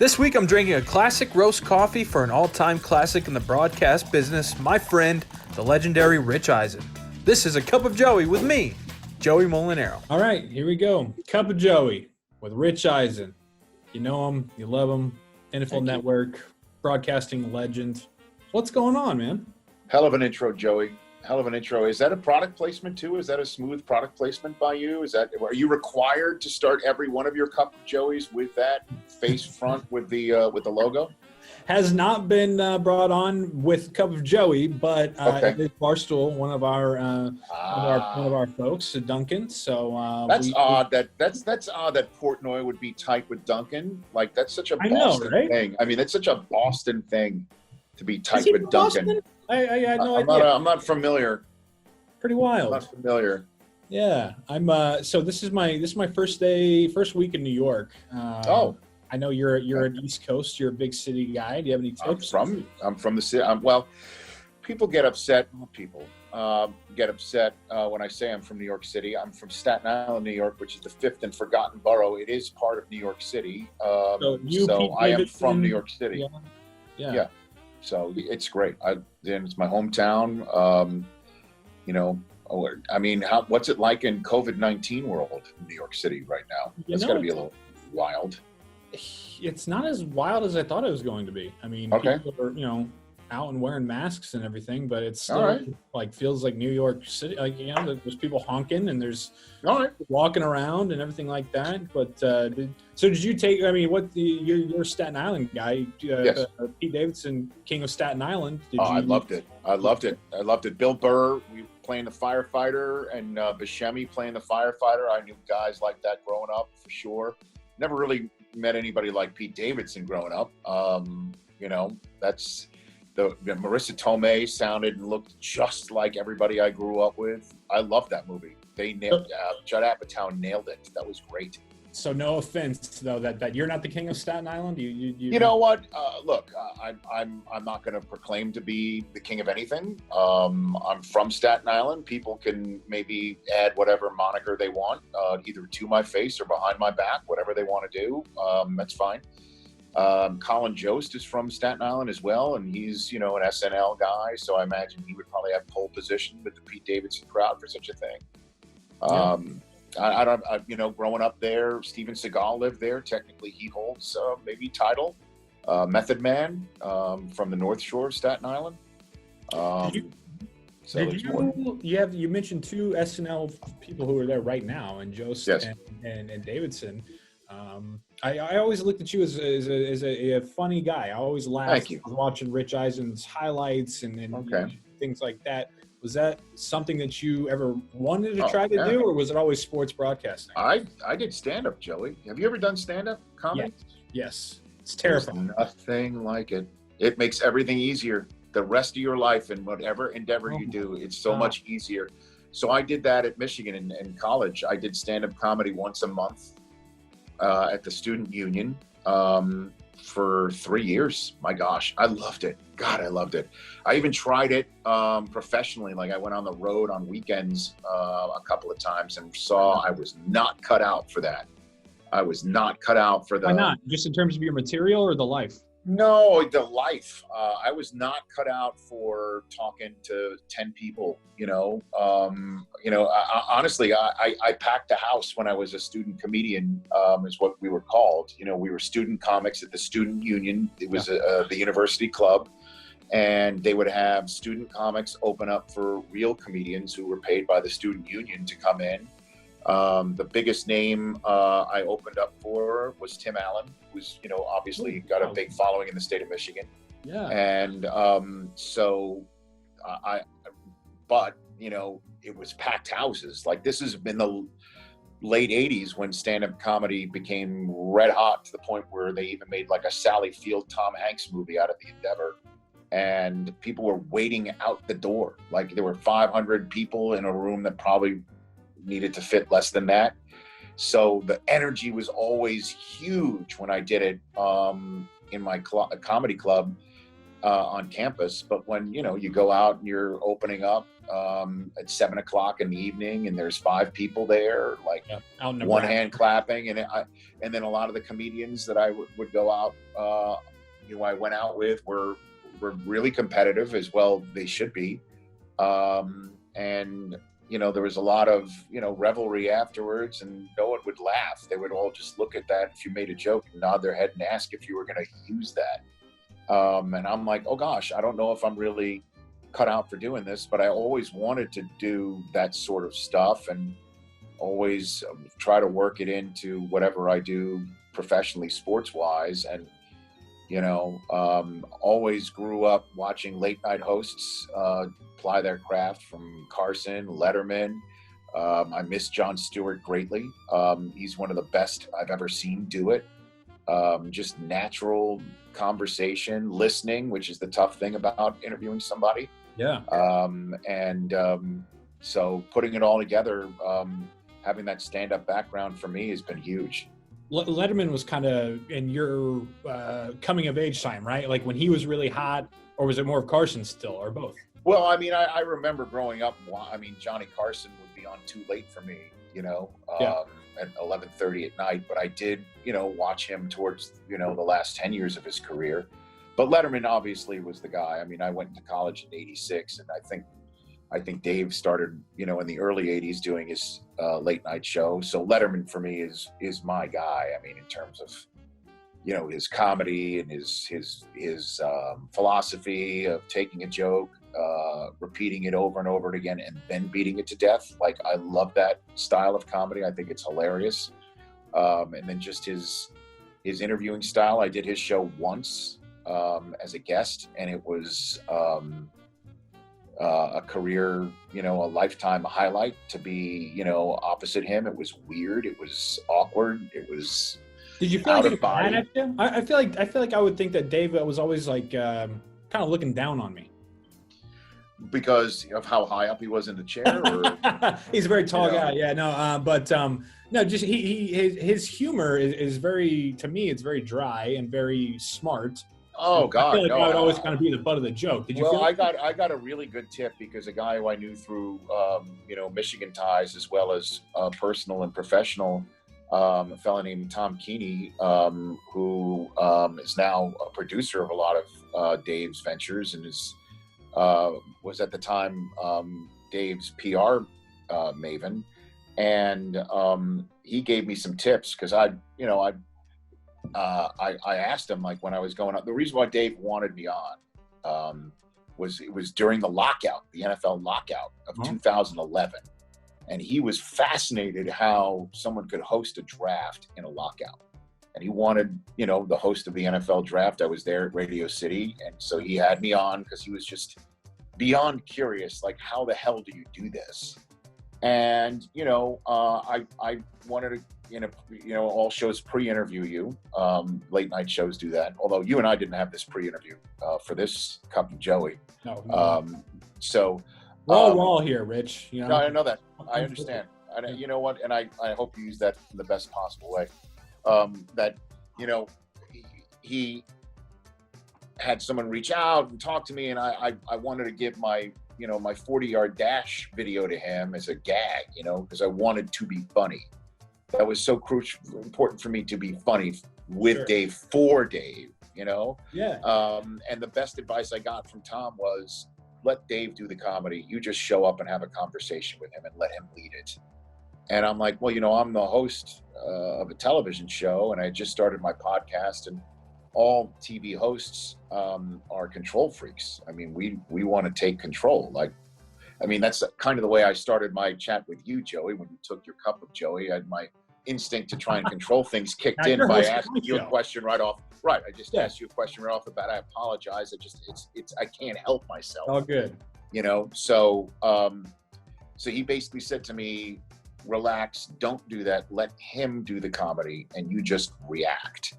This week I'm drinking a classic roast coffee for an all-time classic in the broadcast business, my friend, the legendary Rich Eisen. This is a Cup of Joey with me, Joey Molinaro. All right, here we go. Cup of Joey with Rich Eisen. You know him, you love him, NFL Network, broadcasting legend. What's going on, man? Hell of an intro, Joey. Hell of an intro. Is that a product placement too? Is that a smooth product placement by you? Are you required to start every one of your Cup of Joeys with that face front with the logo? Has not been brought on with Cup of Joey, but it is Barstool, one of our folks, Duncan. So that's odd. That's odd that Portnoy would be tight with Duncan. Like that's such a Boston thing. I mean, that's such a Boston thing to be tight with Duncan. Boston? I had no idea. I'm not familiar. Pretty wild. I'm not familiar. Yeah, I'm. So this is my first week in New York. I know you're an East Coast. You're a big city guy. Do you have any tips? I'm from the city. Well, people get upset. People get upset when I say I'm from New York City. I'm from Staten Island, New York, which is the fifth and forgotten borough. It is part of New York City. So I am from New York City. Yeah. So it's great. It's my hometown. What's it like in COVID-19 world in New York City right now? It's got to be a little wild. It's not as wild as I thought it was going to be. I mean, people are, out and wearing masks and everything, but it's still feels like New York City. There's people honking and there's walking around and everything like that. But did you take? I mean, you're a Staten Island guy? Yes. Pete Davidson, King of Staten Island. I loved it. Bill Burr, we playing the firefighter, and Buscemi playing the firefighter. I knew guys like that growing up for sure. Never really met anybody like Pete Davidson growing up. That's the Marissa Tomei sounded and looked just like everybody I grew up with. I love that movie. They nailed Judd Apatow nailed it. That was great. So no offense though that you're not the king of Staten Island. You know what? Look, I'm not going to proclaim to be the king of anything. I'm from Staten Island. People can maybe add whatever moniker they want, either to my face or behind my back, whatever they want to do. That's fine. Colin Jost is from Staten Island as well, and he's an SNL guy, so I imagine he would probably have pole position with the Pete Davidson crowd for such a thing. Growing up there, Steven Seagal lived there. Technically, he holds maybe title. Method Man from the North Shore of Staten Island. You mentioned two SNL people who are there right now, and Jost and Davidson. I always looked at you as a funny guy. I always laughed watching Rich Eisen's highlights and things like that. Was that something that you ever wanted to try to do, or was it always sports broadcasting? I did stand-up, Joey. Have you ever done stand-up comedy? Yes. It's terrifying. There's nothing like it. It makes everything easier. The rest of your life and whatever endeavor you do, it's so much easier. So I did that at Michigan in college. I did stand-up comedy once a month at the student union for 3 years. My gosh, I loved it. God, I loved it. I even tried it professionally. Like I went on the road on weekends a couple of times and saw I was not cut out for that. I was not cut out for the... Why not? Just in terms of your material or the life? No, the life. I was not cut out for talking to 10 people, honestly, I packed a house when I was a student comedian, is what we were called. We were student comics at the student union. It was the university club, and they would have student comics open up for real comedians who were paid by the student union to come in. The biggest name I opened up for was Tim Allen, who's obviously got a big following in the state of Michigan. Yeah. And it was packed houses. Like this has been the late 80s when stand-up comedy became red hot to the point where they even made like a Sally Field Tom Hanks movie out of the endeavor. And people were waiting out the door. Like there were 500 people in a room that probably needed to fit less than that. So the energy was always huge when I did it in my comedy club on campus. But when you go out and you're opening up at 7 o'clock in the evening, and there's 5 people there, like one hand clapping, and then a lot of the comedians that I would go out, I went out with were really competitive as well. They should be, and there was a lot of revelry afterwards, and no one would laugh. They would all just look at that if you made a joke and nod their head and ask if you were going to use that. And I'm like, oh gosh, I don't know if I'm really cut out for doing this, but I always wanted to do that sort of stuff, and always try to work it into whatever I do professionally, sports wise. And always grew up watching late night hosts ply their craft, from Carson, Letterman. I miss Jon Stewart greatly. He's one of the best I've ever seen do it. Just natural conversation, listening, which is the tough thing about interviewing somebody. Yeah. So putting it all together, having that stand-up background for me has been huge. Letterman was kind of in your coming of age time, right? Like when he was really hot, or was it more of Carson still, or both? Well, I mean, I remember growing up, Johnny Carson would be on too late for me, at 11:30 at night. But I did, watch him towards, the last 10 years of his career. But Letterman obviously was the guy. I mean, I went to college in '86, and I think Dave started, in the early '80s doing his late night show. So Letterman for me is my guy. I mean, in terms of, his comedy and his philosophy of taking a joke, repeating it over and over again, and then beating it to death. Like, I love that style of comedy. I think it's hilarious. And then just his interviewing style. I did his show once as a guest, and it was a career, a lifetime highlight to be, opposite him. It was weird. It was awkward. It was. Did you feel like you were mad at him? I feel like I would think that Dave was always like kind of looking down on me. Because of how high up he was in the chair, or he's a very tall guy. Yeah, no, just his humor is very, to me, it's very dry and very smart. Oh God! I feel like I would always kind of be the butt of the joke. Did you? Well, I got a really good tip, because a guy who I knew through Michigan ties, as well as personal and professional, a fellow named Tom Keeney, who is now a producer of a lot of Dave's ventures, and was at the time Dave's PR maven, and he gave me some tips, because I asked him, like, when I was going up. The reason why Dave wanted me on was it was during the lockout, the NFL lockout of 2011, and he was fascinated how someone could host a draft in a lockout. And he wanted, the host of the NFL draft. I was there at Radio City, and so he had me on because he was just beyond curious, like, how the hell do you do this? And I wanted to, all shows pre-interview you. Late night shows do that. Although you and I didn't have this pre-interview for this Cup of Joey. No. So we're all raw here, Rich. No, I know that. I understand. And you know what? And I hope you use that in the best possible way. That he had someone reach out and talk to me, and I wanted to give my my 40-yard dash video to him as a gag, because I wanted to be funny. That was so important for me to be funny with Dave, for Dave, Yeah. And the best advice I got from Tom was, let Dave do the comedy. You just show up and have a conversation with him and let him lead it. And I'm like, well, I'm the host of a television show, and I just started my podcast, and all TV hosts are control freaks. I mean, we want to take control. That's kind of the way I started my chat with you, Joey. When you took your cup of Joey, I had my instinct to try and control things kicked in by asking you a question right off. Right, I just asked you a question right off the bat. I apologize. I can't help myself. All good. So he basically said to me, relax, don't do that. Let him do the comedy, and you just react.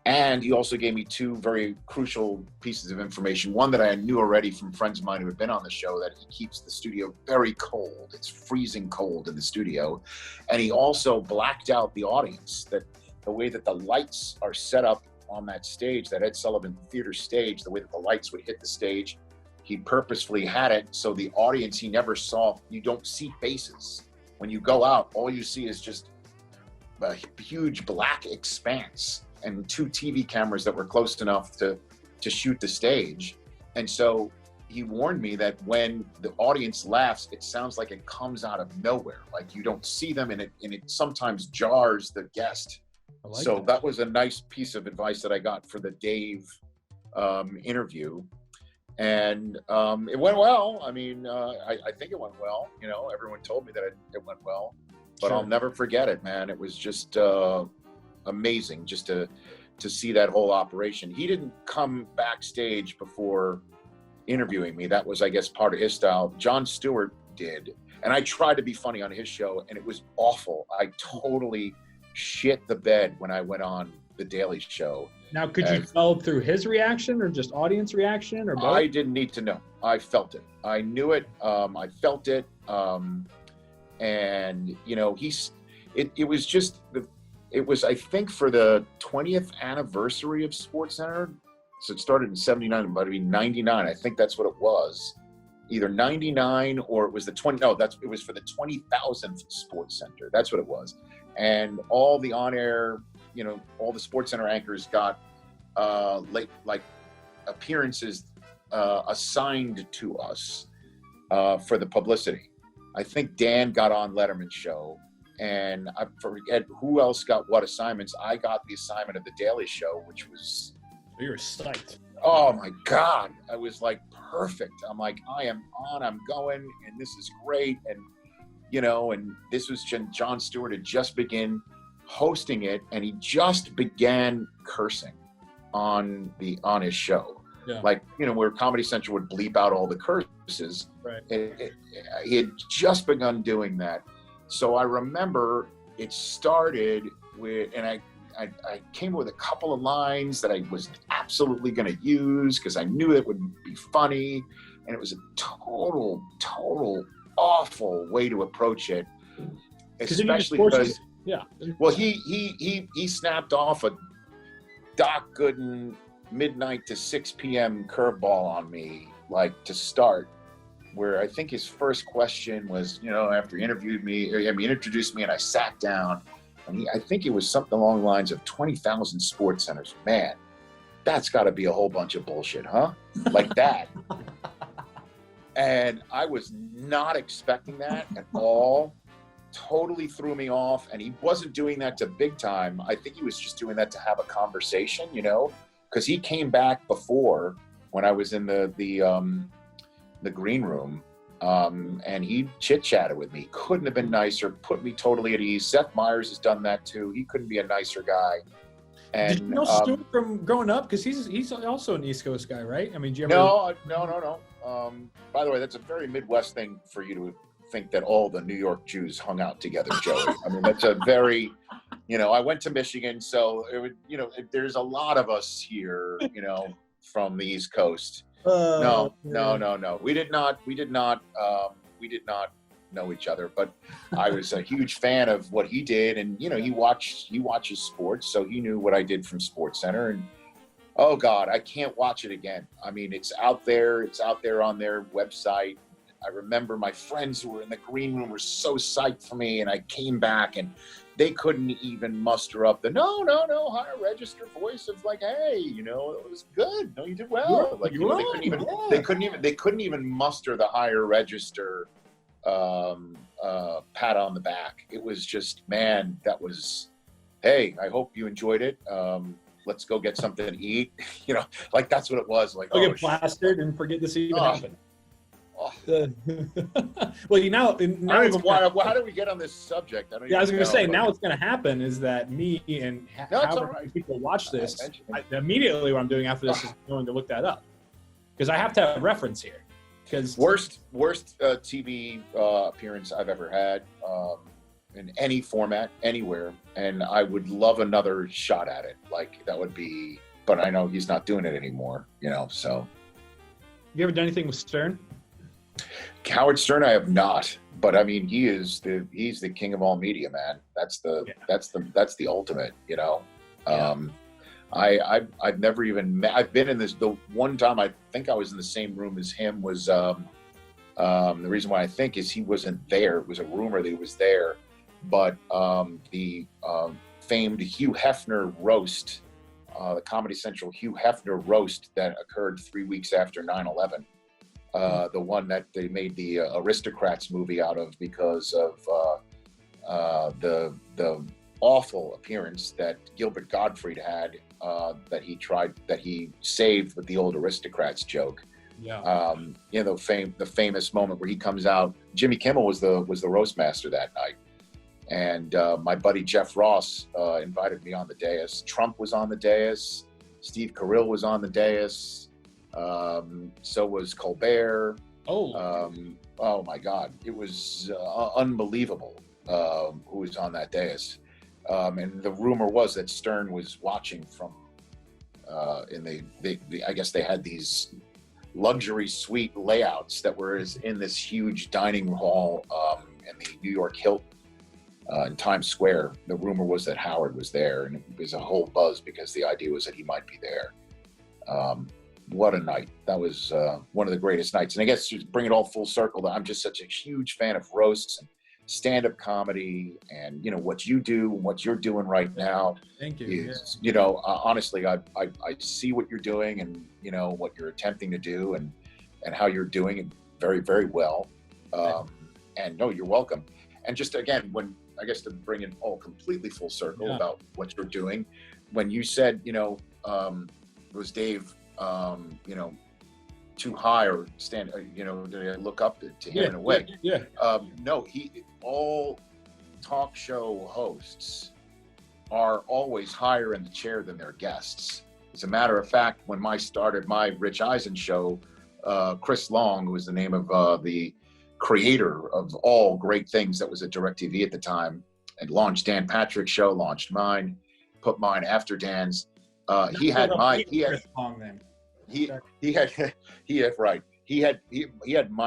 And he also gave me 2 very crucial pieces of information. One that I knew already from friends of mine who had been on the show, that he keeps the studio very cold. It's freezing cold in the studio. And he also blacked out the audience, that the way that the lights are set up on that stage, that Ed Sullivan Theater stage, the way that the lights would hit the stage, he purposefully had it so the audience, he never saw, you don't see faces. When you go out, all you see is just a huge black expanse and 2 TV cameras that were close enough to shoot the stage. And so he warned me that when the audience laughs, it sounds like it comes out of nowhere. Like you don't see them, and it sometimes jars the guest. So that was a nice piece of advice that I got for the Dave interview. And it went well. I mean, I think it went well. You know, everyone told me that it went well, but I'll never forget it, man. It was just amazing just to see that whole operation. He didn't come backstage before interviewing me. That was, I guess, part of his style. Jon Stewart did. And I tried to be funny on his show, and it was awful. I totally shit the bed when I went on The Daily Show. Now, could you tell through his reaction or just audience reaction or both? I didn't need to know. I felt it. I knew it. I felt it. And, you know, it was, I think, for the 20th anniversary of SportsCenter. So it started in 79, but it'd be 99. I think that's what it was. Either 99 or it was it was for the 20,000th SportsCenter. That's what it was. And all the on-air, you know, all the SportsCenter anchors got appearances assigned to us for the publicity. I think Dan got on Letterman's show, and I forget who else got what assignments. I got the assignment of The Daily Show, which was... You were psyched. Oh my God. I was like, perfect. I'm like, I am on, I'm going, and this is great. And, you know, and this was Jon Stewart had just begun hosting it, and he just began cursing on his show. Yeah. Like, you know, where Comedy Central would bleep out all the curses. Right. He had just begun doing that. So I remember it started with, and I came up with a couple of lines that I was absolutely going to use because I knew it would be funny, and it was a total awful way to approach it, especially because well, he snapped off a Doc Gooden midnight to 6 p.m. curveball on me, like to start, where I think his first question was, you know, after he introduced me and I sat down. And I think it was something along the lines of 20,000 sports centers. Man, that's got to be a whole bunch of bullshit, huh? Like that. And I was not expecting that at all. Totally threw me off. And he wasn't doing that to big time. I think he was just doing that to have a conversation, you know, because he came back before when I was in the green room. And he chit-chatted with me. Couldn't have been nicer, put me totally at ease. Seth Meyers has done that too. He couldn't be a nicer guy. And, did you know Stewart from growing up? Because he's also an East Coast guy, right? I mean, do you ever... No. By the way, that's a very Midwest thing for you to think that all the New York Jews hung out together, Joey. I mean, that's a very, you know, I went to Michigan, so it would, you know, there's a lot of us here, you know, from the East Coast. No. We did not know each other, but I was a huge fan of what he did, and you know, he watches sports, so he knew what I did from SportsCenter, and oh God, I can't watch it again. I mean, it's out there on their website. I remember my friends who were in the green room were so psyched for me, and I came back and they couldn't even muster up the no higher register voice of like, hey, you know, it was good. No, you did well. Like, you know, they couldn't even muster the higher register pat on the back. It was just, man, that was, hey, I hope you enjoyed it. Let's go get something to eat. You know, like that's what it was. Like, get plastered and forget this even happened. Well, how did we get on this subject? I was going to say, now what's going to happen is that me and however many people watch this, immediately what I'm doing after this is going to look that up, because I have to have a reference here. Because worst TV appearance I've ever had in any format, anywhere, and I would love another shot at it. Like that would be, but I know he's not doing it anymore. You know, so. You ever done anything with Stern? Howard Stern, I have not, but I mean, he's the king of all media, man. That's the ultimate, you know. I've never even met. I've been in this. The one time I think I was in the same room as him was the reason why I think is he wasn't there. It was a rumor that he was there, but the famed Hugh Hefner roast, the Comedy Central Hugh Hefner roast that occurred 3 weeks after 9/11. The one that they made the Aristocrats movie out of because of the awful appearance that Gilbert Gottfried had that he saved with the old Aristocrats joke. Yeah. The famous moment where he comes out. Jimmy Kimmel was the roast master that night, and my buddy Jeff Ross invited me on the dais. Trump was on the dais. Steve Carell was on the dais. So was Colbert. Oh my God, it was unbelievable who was on that dais. And the rumor was that Stern was watching from, I guess they had these luxury suite layouts that were in this huge dining hall in the New York Hilton in Times Square. The rumor was that Howard was there, and it was a whole buzz because the idea was that he might be there. What a night. That was one of the greatest nights. And I guess to bring it all full circle, that I'm just such a huge fan of roasts and stand-up comedy, and what you do and what you're doing right now. Thank you. Is, honestly, I see what you're doing, and what you're attempting to do, and how you're doing it very, very well. And no, you're welcome. And just again, I guess to bring it all completely full circle about what you're doing, when you said was Dave too high or stand, did I look up to him in a way? No, all talk show hosts are always higher in the chair than their guests. As a matter of fact, when I started my Rich Eisen show, Chris Long, who was the name of the creator of all great things that was at DirecTV at the time, and launched Dan Patrick's show, launched mine, put mine after Dan's. He had my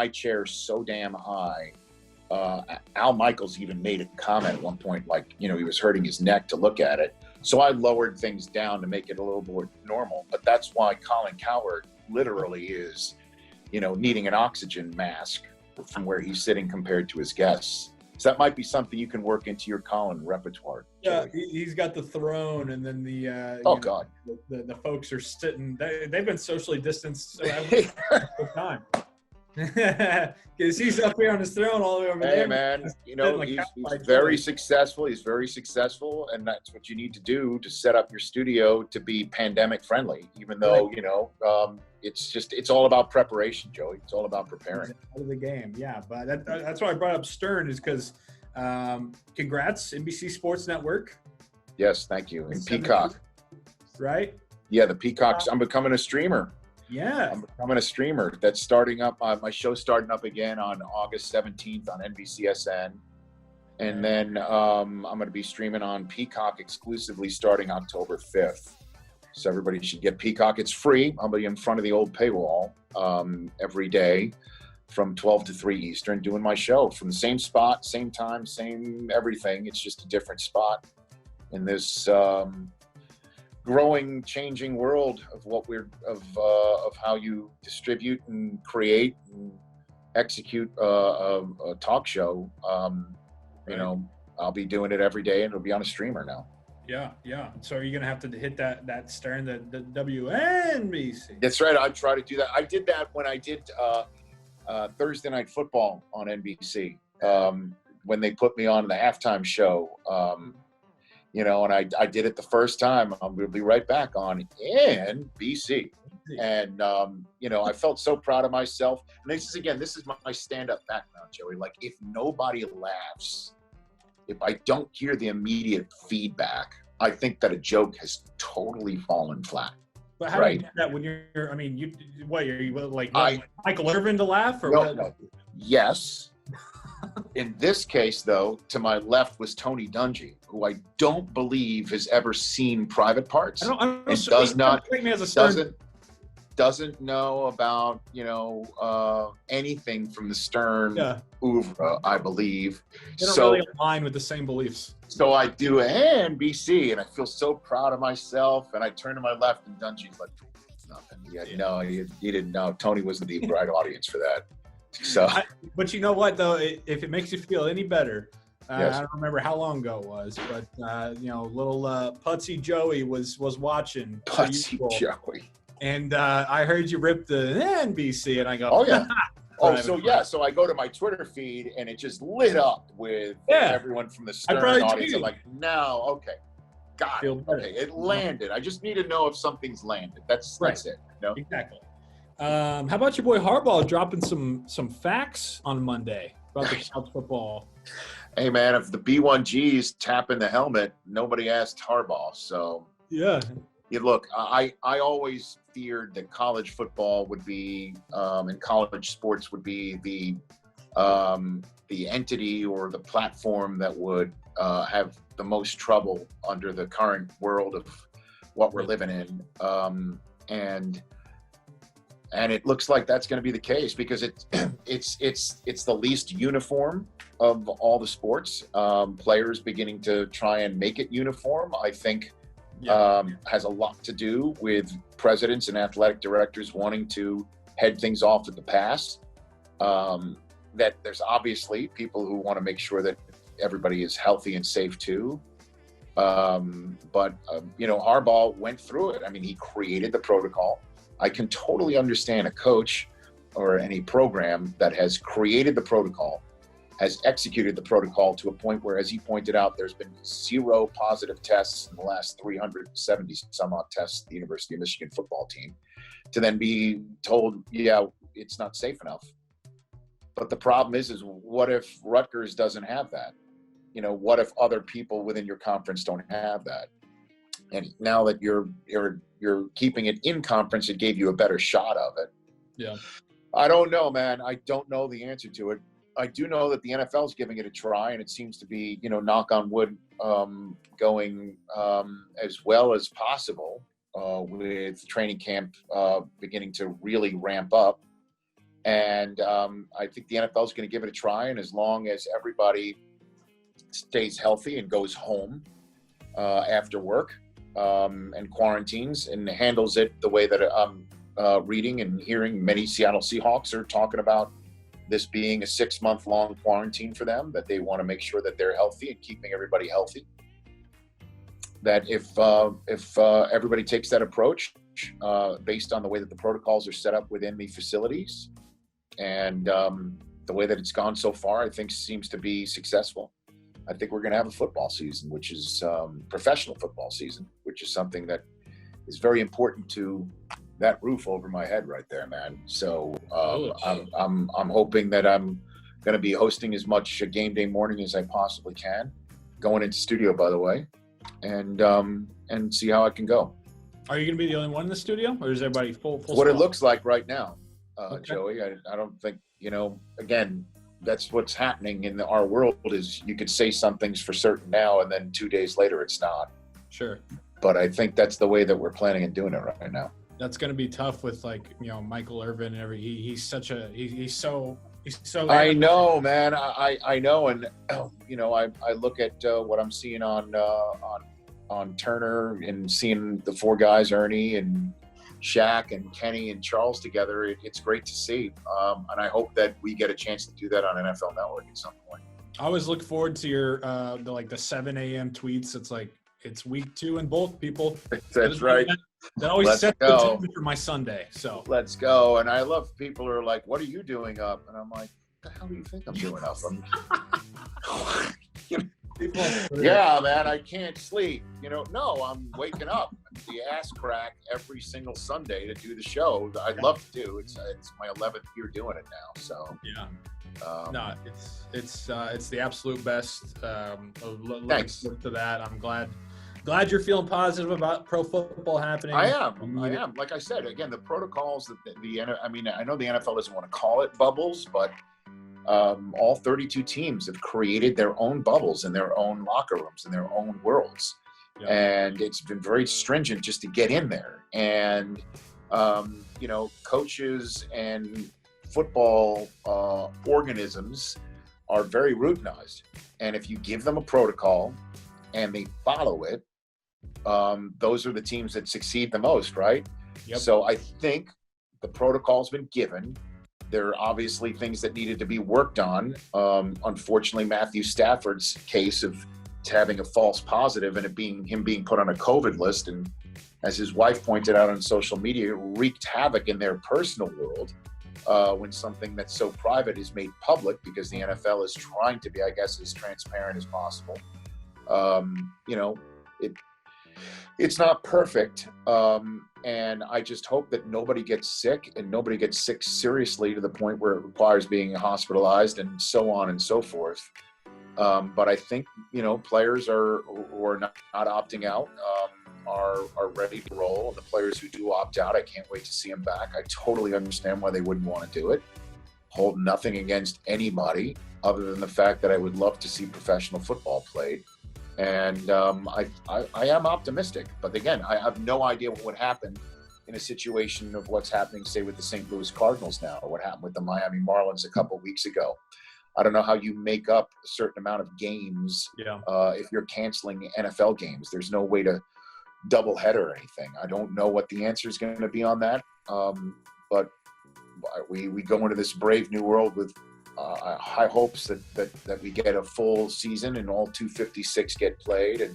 chair so damn high. Al Michaels even made a comment at one point, like, he was hurting his neck to look at it. So I lowered things down to make it a little more normal. But that's why Colin Cowherd literally is, needing an oxygen mask from where he's sitting compared to his guests. So that might be something you can work into your Colin repertoire. Yeah, he's got the throne, and then the God, the folks are sitting. They've been socially distanced so every time. Because he's up here on his throne all the way over there. Hey man, he's very successful. He's very successful, and that's what you need to do to set up your studio to be pandemic friendly. Even though it's all about preparation, Joey. It's all about preparing. Out of the game, yeah. But that's why I brought up Stern, is because congrats, NBC Sports Network. Yes, thank you. And Peacock. Right? Yeah, the Peacocks. I'm becoming a streamer. Yeah. I'm becoming a streamer. That's starting up. My show's starting up again on August 17th on NBCSN. And then I'm going to be streaming on Peacock exclusively starting October 5th. So everybody should get Peacock. It's free. I'll be in front of the old paywall every day from 12 to 3 Eastern doing my show from the same spot, same time, same everything. It's just a different spot in this growing, changing world of of how you distribute and create and execute a talk show. I'll be doing it every day, and it'll be on a streamer now. Yeah. So are you gonna have to hit that Stern, the WNBC? That's right. I try to do that. I did that when I did Thursday Night Football on NBC when they put me on the halftime show. And I did it the first time. I'm going to be right back on NBC. And, I felt so proud of myself. And this is my stand-up background, Joey. Like, if nobody laughs, if I don't hear the immediate feedback, I think that a joke has totally fallen flat. But how do you do that when you're, are you like Michael Irvin to laugh? Or no. Yes. In this case, though, to my left was Tony Dungy, who I don't believe has ever seen Private Parts. I don't and doesn't doesn't know about, anything from the Stern oeuvre, I believe. They don't really align with the same beliefs. So I do NBC, and I feel so proud of myself. And I turn to my left, and Dungy's like, nothing. No, you didn't know. Tony wasn't the right audience for that. So, but you know what, though? If it makes you feel any better, yes. I don't remember how long ago it was, but little Putsy Joey was watching. Putsy Joey. And I heard you rip the NBC, and I go, oh yeah. So I go to my Twitter feed, and it just lit up with everyone from the Stern audience. I'm like, no, okay, got it. Okay, it landed. I just need to know if something's landed. That's it. Exactly. How about your boy Harbaugh dropping some facts on Monday about the college football? Hey man, if the B1G's tapping the helmet, nobody asked Harbaugh. So yeah. Look, I always feared that college football would be, and college sports would be the entity or the platform that would have the most trouble under the current world of what we're living in. And it looks like that's going to be the case because it's the least uniform of all the sports. Players beginning to try and make it uniform, I think, has a lot to do with presidents and athletic directors wanting to head things off at the pass. That there's obviously people who want to make sure that everybody is healthy and safe too. But Harbaugh went through it. I mean, he created the protocol. I can totally understand a coach or any program that has created the protocol, has executed the protocol to a point where, as he pointed out, there's been 0 positive tests in the last 370 some odd tests at the University of Michigan football team, to then be told, it's not safe enough. But the problem is what if Rutgers doesn't have that? What if other people within your conference don't have that? And now that you're keeping it in conference, it gave you a better shot of it. Yeah. I don't know, man. I don't know the answer to it. I do know that the NFL is giving it a try, and it seems to be, knock on wood, going as well as possible with training camp beginning to really ramp up. And I think the NFL is going to give it a try, and as long as everybody stays healthy and goes home after work and quarantines and handles it the way that I'm reading and hearing many Seattle Seahawks are talking about this being a 6-month-long quarantine for them, that they want to make sure that they're healthy and keeping everybody healthy. That if everybody takes that approach based on the way that the protocols are set up within the facilities and the way that it's gone so far, I think seems to be successful. I think we're going to have a football season, which is professional football season, which is something that is very important to that roof over my head right there, man. So I'm hoping that I'm going to be hosting as much game day morning as I possibly can, going into studio, by the way, and see how I can go. Are you going to be the only one in the studio, or is everybody full what spot? It looks like right now, Okay. Joey. I don't think, again, that's what's happening in our world is you could say some things for certain now, and then 2 days later it's not. Sure. But I think that's the way that we're planning on doing it right now. That's going to be tough with Michael Irvin and he's so I know, man. I know. And, I look at what I'm seeing on Turner and seeing the 4 guys, Ernie and Shaq and Kenny and Charles together. It's great to see. And I hope that we get a chance to do that on NFL Network at some point. I always look forward to your, the 7 a.m. tweets. It's like, it's week 2 in both people. That's right. That always sets the tone for my Sunday. So let's go. And I love people who are like, "What are you doing up?" And I'm like, "What the hell do you think I'm doing up?" Yeah, man, I can't sleep. No, I'm waking up the ass crack every single Sunday to do the show. I'd love to do. It's my 11th year doing it now. So yeah. No, it's the absolute best. Thanks to that. I'm glad you're feeling positive about pro football happening. I am. Like I said, again, the protocols that I know the NFL doesn't want to call it bubbles, but all 32 teams have created their own bubbles in their own locker rooms, in their own worlds. Yeah. And it's been very stringent just to get in there. And Coaches and football organisms are very routinized. And if you give them a protocol and they follow it, those are the teams that succeed the most, right? Yep. So I think the protocol's been given. There are obviously things that needed to be worked on. Unfortunately, Matthew Stafford's case of having a false positive and him being put on a COVID list, and as his wife pointed out on social media, wreaked havoc in their personal world when something that's so private is made public, because the NFL is trying to be, I guess, as transparent as possible. It's not perfect. And I just hope that nobody gets sick, and nobody gets sick seriously to the point where it requires being hospitalized and so on and so forth. But I think, players who are not opting out are ready to roll. And the players who do opt out, I can't wait to see them back. I totally understand why they wouldn't want to do it. Hold nothing against anybody other than the fact that I would love to see professional football played. And I am optimistic. But again, I have no idea what would happen in a situation of what's happening, say, with the St. Louis Cardinals now, or what happened with the Miami Marlins a couple of weeks ago. I don't know how you make up a certain amount of games if you're canceling NFL games. There's no way to doublehead or anything. I don't know what the answer is going to be on that. But we go into this brave new world with high hopes that we get a full season and all 256 get played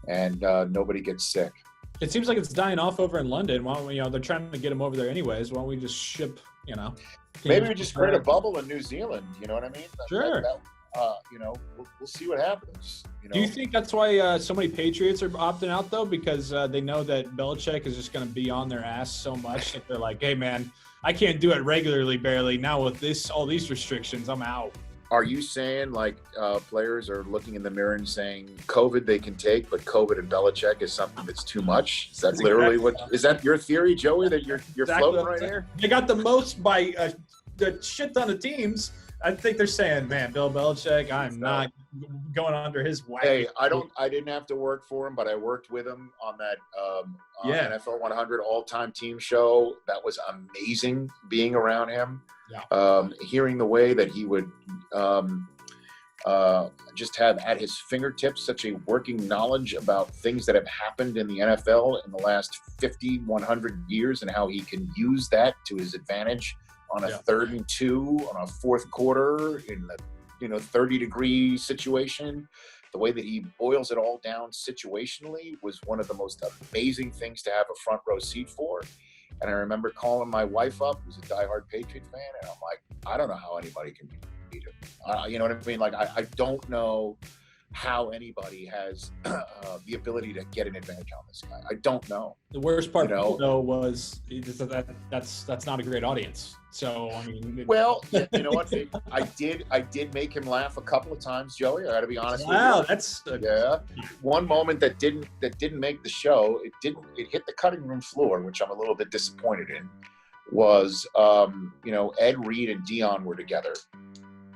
and nobody gets sick. It seems like it's dying off over in London. Why don't we, they're trying to get them over there anyways. Why don't we just ship, Maybe we just create a bubble in New Zealand. You know what I mean? Sure. We'll see what happens. Do you think that's why so many Patriots are opting out, though? Because they know that Belichick is just going to be on their ass so much that they're like, hey, man, I can't do it regularly, barely. Now with all these restrictions, I'm out. Are you saying players are looking in the mirror and saying COVID they can take, but COVID and Belichick is something that's too much? Is that literally is that your theory, Joey, that you're floating right here? They got the most by the shit ton of teams. I think they're saying, man, Bill Belichick, I'm not going under his wagon. Hey, I didn't have to work for him, but I worked with him on that NFL 100 all-time team show. That was amazing being around him. Yeah. Hearing the way that he would just have at his fingertips such a working knowledge about things that have happened in the NFL in the last 50, 100 years, and how he can use that to his advantage on a 3rd and 2, on a 4th quarter, in the 30-degree situation. The way that he boils it all down situationally was one of the most amazing things to have a front row seat for. And I remember calling my wife up, who's a diehard Patriot fan, and I'm like, I don't know how anybody can beat him. You know what I mean? Like, I don't know how anybody has the ability to get an advantage on this guy. I don't know. The worst part, though, was that's not a great audience. So I mean, well, you know what? I did make him laugh a couple of times, Joey. I got to be honest with you. Wow, that's one moment that didn't make the show. It hit the cutting room floor, which I'm a little bit disappointed in. Was Ed Reed and Dion were together,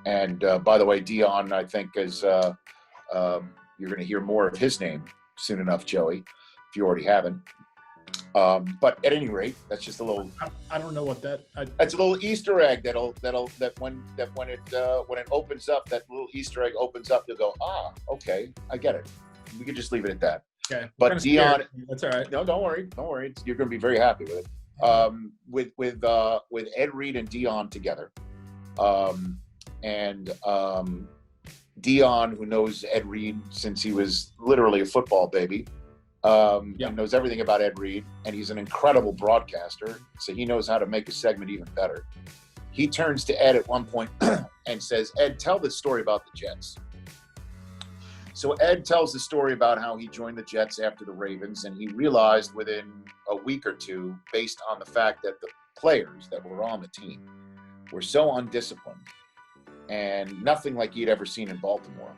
and by the way, Dion, I think is you're going to hear more of his name soon enough, Joey, if you already haven't. But at any rate, that's just a little. I don't know what that. That's a little Easter egg that when it opens up, that little Easter egg opens up, you'll go, okay, I get it. We could just leave it at that. Okay. But Dion, that's all right. No, don't worry. You're going to be very happy with it. With Ed Reed and Dion together, and Dion, who knows Ed Reed since he was literally a football baby, and knows everything about Ed Reed, and he's an incredible broadcaster, so he knows how to make a segment even better. He turns to Ed at one point and says, Ed, tell the story about the Jets. So Ed tells the story about how he joined the Jets after the Ravens, and he realized within a week or two, based on the fact that the players that were on the team were so undisciplined and nothing like he'd ever seen in Baltimore.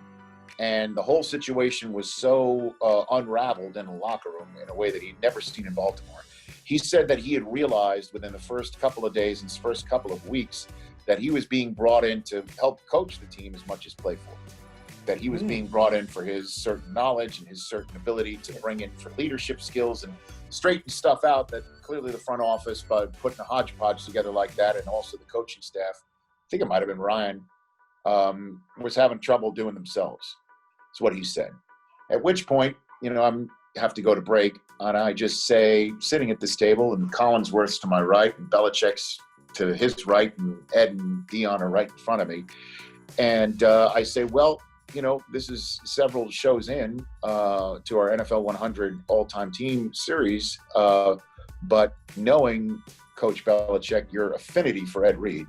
And the whole situation was so unraveled in the locker room in a way that he'd never seen in Baltimore. He said that he had realized within the first couple of days and first couple of weeks that he was being brought in to help coach the team as much as play for. that he was being brought in for his certain knowledge and his certain ability to bring in for leadership skills and straighten stuff out that clearly the front office, by putting a hodgepodge together like that, and also the coaching staff, I think it might have been Ryan, was having trouble doing themselves. That's what he said. At which point, I'm have to go to break, and I just say, sitting at this table, and Collinsworth's to my right, and Belichick's to his right, and Ed and Dion are right in front of me. And I say, well, this is several shows in to our NFL 100 all-time team series, but knowing, Coach Belichick, your affinity for Ed Reed,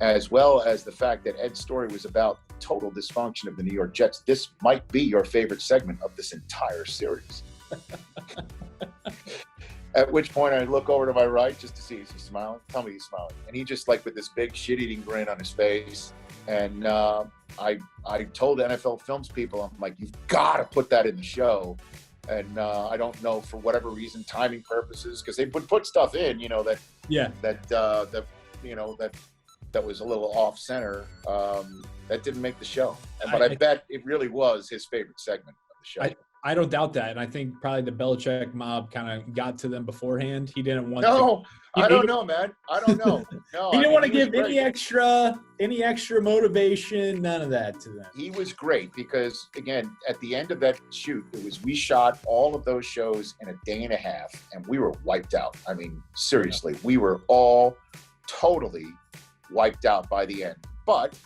as well as the fact that Ed's story was about total dysfunction of the New York Jets, this might be your favorite segment of this entire series. At which point I look over to my right just to see, is he smiling? Tell me he's smiling. And he just, like, with this big shit-eating grin on his face. And I told NFL Films people, I'm like, you've got to put that in the show. And I don't know, for whatever reason, timing purposes, because they would put stuff in, that was a little off center. That didn't make the show. But I bet it really was his favorite segment of the show. I don't doubt that. And I think probably the Belichick mob kind of got to them beforehand. He didn't want I don't know, man. I don't know. No, he didn't want to give any extra motivation, none of that to them. He was great because, again, at the end of that shoot, we shot all of those shows in a day and a half, and we were wiped out. I mean, seriously, we were all totally wiped out by the end. But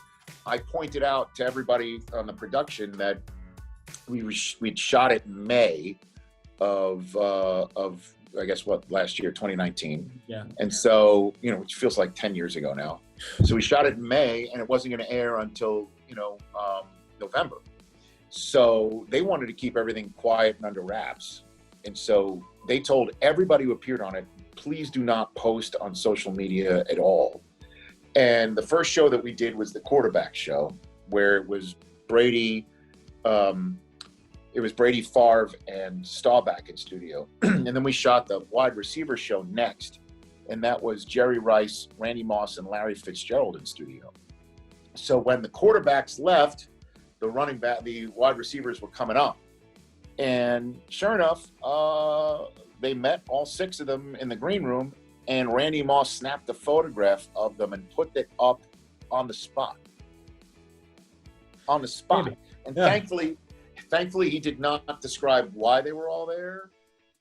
I pointed out to everybody on the production that we'd shot it in May of I guess last year, 2019. Yeah. And so, which feels like 10 years ago now. So we shot it in May, and it wasn't going to air until, November. So they wanted to keep everything quiet and under wraps. And so they told everybody who appeared on it, please do not post on social media at all. And the first show that we did was the quarterback show, where it was Brady, Favre, and Staubach in studio. And then we shot the wide receiver show next. And that was Jerry Rice, Randy Moss, and Larry Fitzgerald in studio. So when the quarterbacks left, the wide receivers were coming up. And sure enough, they met, all six of them, in the green room. And Randy Moss snapped a photograph of them and put it up on the spot. And yeah. Thankfully, he did not describe why they were all there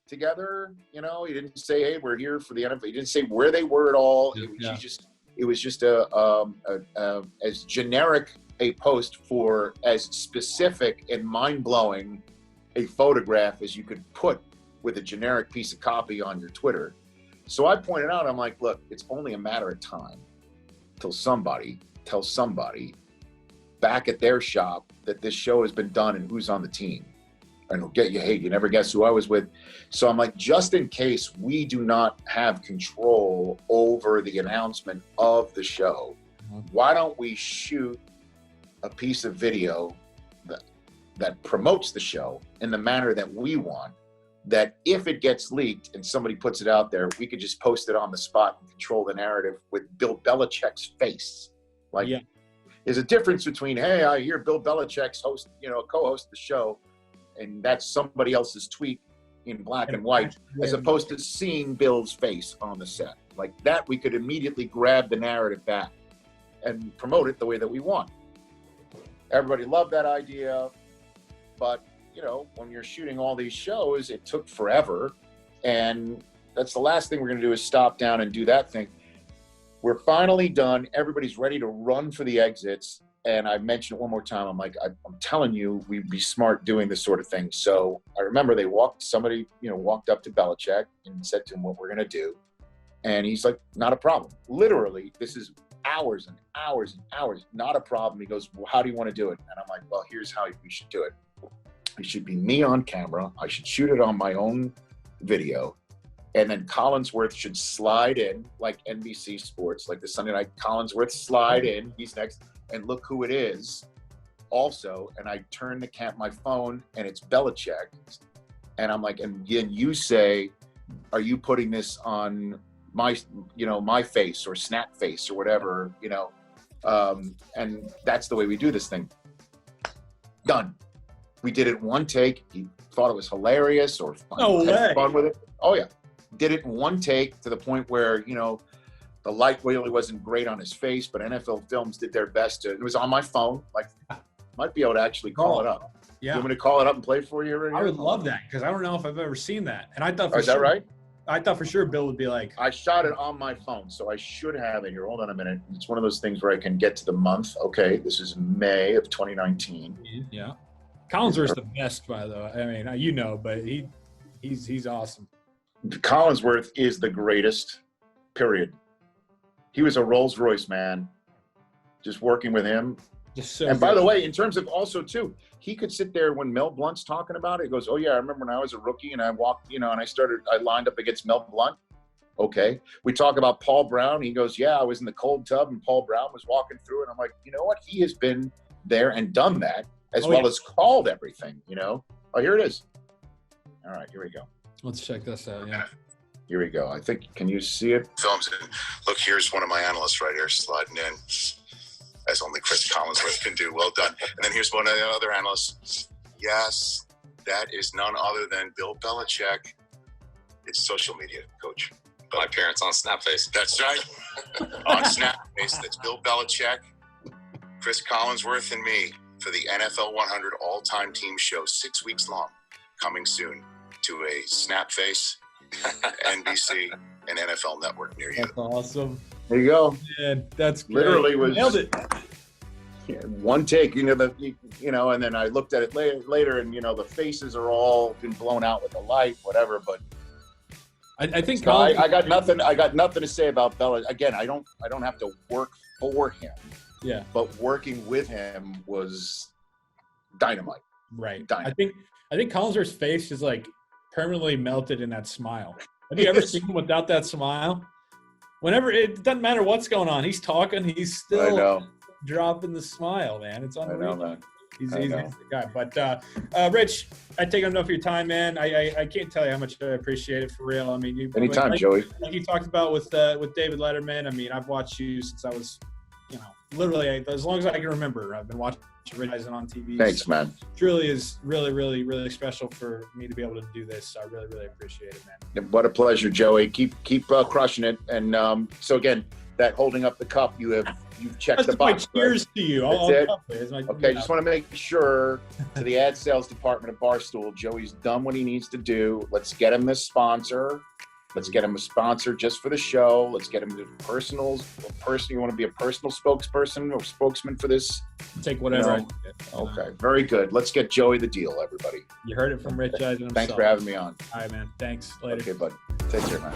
together. He didn't say, "Hey, we're here for the NFL." He didn't say where they were at all. It was just as generic a post for as specific and mind-blowing a photograph as you could put with a generic piece of copy on your Twitter. So I pointed out, I'm like, look, it's only a matter of time till somebody tells somebody back at their shop that this show has been done and who's on the team. And it'll get you, hey, you never guess who I was with. So I'm like, just in case we do not have control over the announcement of the show, why don't we shoot a piece of video that promotes the show in the manner that we want, that if it gets leaked and somebody puts it out there, we could just post it on the spot and control the narrative with Bill Belichick's face. There's a difference between, hey, I hear Bill Belichick's co-host the show, and that's somebody else's tweet in black and white, as opposed to seeing Bill's face on the set. Like that, we could immediately grab the narrative back and promote it the way that we want. Everybody loved that idea, but when you're shooting all these shows, it took forever. And that's the last thing we're going to do is stop down and do that thing. We're finally done. Everybody's ready to run for the exits. And I mentioned it one more time. I'm like, I'm telling you, we'd be smart doing this sort of thing. So I remember somebody walked up to Belichick and said to him what we're going to do. And he's like, not a problem. Literally, this is hours and hours and hours. Not a problem. He goes, well, how do you want to do it? And I'm like, well, here's how we should do it. It should be me on camera. I should shoot it on my own video. And then Collinsworth should slide in like NBC Sports, like the Sunday night Collinsworth slide in. He's next. And look who it is also. And I turn my phone and it's Belichick. And I'm like, and then you say, are you putting this on my face or Snap face or whatever, and that's the way we do this thing. Done. We did it one take. He thought it was hilarious or No way. fun with it. Oh yeah. Did it in one take to the point where, the light really wasn't great on his face, but NFL Films did their best it was on my phone. Like, might be able to actually call it up. Yeah. You want me to call it up and play for you right I here? would love that, because I don't know if I've ever seen that. And I thought Is that right? I thought for sure Bill would be like, I shot it on my phone, so I should have it here. Hold on a minute. It's one of those things where I can get to the month. Okay, this is May of 2019. yeah. Collinsworth's the best, by the way. I mean, but he's awesome. Collinsworth is the greatest, period. He was a Rolls Royce, man. Just working with him. Just so and by the way, in terms of also, too, he could sit there when Mel Blunt's talking about it. He goes, oh, yeah, I remember when I was a rookie and I walked, and I lined up against Mel Blunt. Okay. We talk about Paul Brown. He goes, yeah, I was in the cold tub and Paul Brown was walking through it. I'm like, you know what? He has been there and done that as as called everything, Oh, here it is. All right, here we go. Let's check this out, yeah. Here we go. I think, can you see it? Films and look, here's one of my analysts right here sliding in, as only Chris Collinsworth can do. Well done. And then here's one of the other analysts. Yes, that is none other than Bill Belichick. It's social media, coach. My parents on Snapface. That's right. On Snapface, that's Bill Belichick, Chris Collinsworth, and me for the NFL 100 all-time team show, 6 weeks long, coming soon to a Snapface, NBC, and NFL network near you. That's awesome. There you go. Man, that's great. Literally was nailed it. One take, and then I looked at it later, and the faces are all been blown out with the light, whatever. But I think so I got nothing. I got nothing to say about Bella. Again, I don't have to work for him. Yeah. But working with him was dynamite. Right. Dynamite. I think Collinsworth's face is like permanently melted in that smile. Have you ever seen him without that smile? Whenever, it doesn't matter what's going on, he's talking, he's still dropping the smile, man. It's unreal. I know, man. He's the guy. But Rich, I take enough of your time, man. I can't tell you how much I appreciate it, for real. I mean, anytime, Joey. Like you talked about with David Letterman. I mean, I've watched you since I was, literally as long as I can remember. I've been watching Rich Eisen on TV. Thanks, man. It really is really, really, really special for me to be able to do this. I really, really appreciate it, man. What a pleasure, Joey. Keep crushing it. And so again, that holding up the cup, you've checked the box. Cheers to you. Okay, just want to make sure to the ad sales department of Barstool, Joey's done what he needs to do. Let's get him this sponsor. Let's get him a sponsor just for the show. Let's get him the personal person. You want to be a personal spokesperson or spokesman for this? Take whatever. I can get. Okay, very good. Let's get Joey the deal, everybody. You heard it from Rich Eisen himself. Thanks for having me on. All right, man. Thanks. Later. Okay, bud. Take care, man.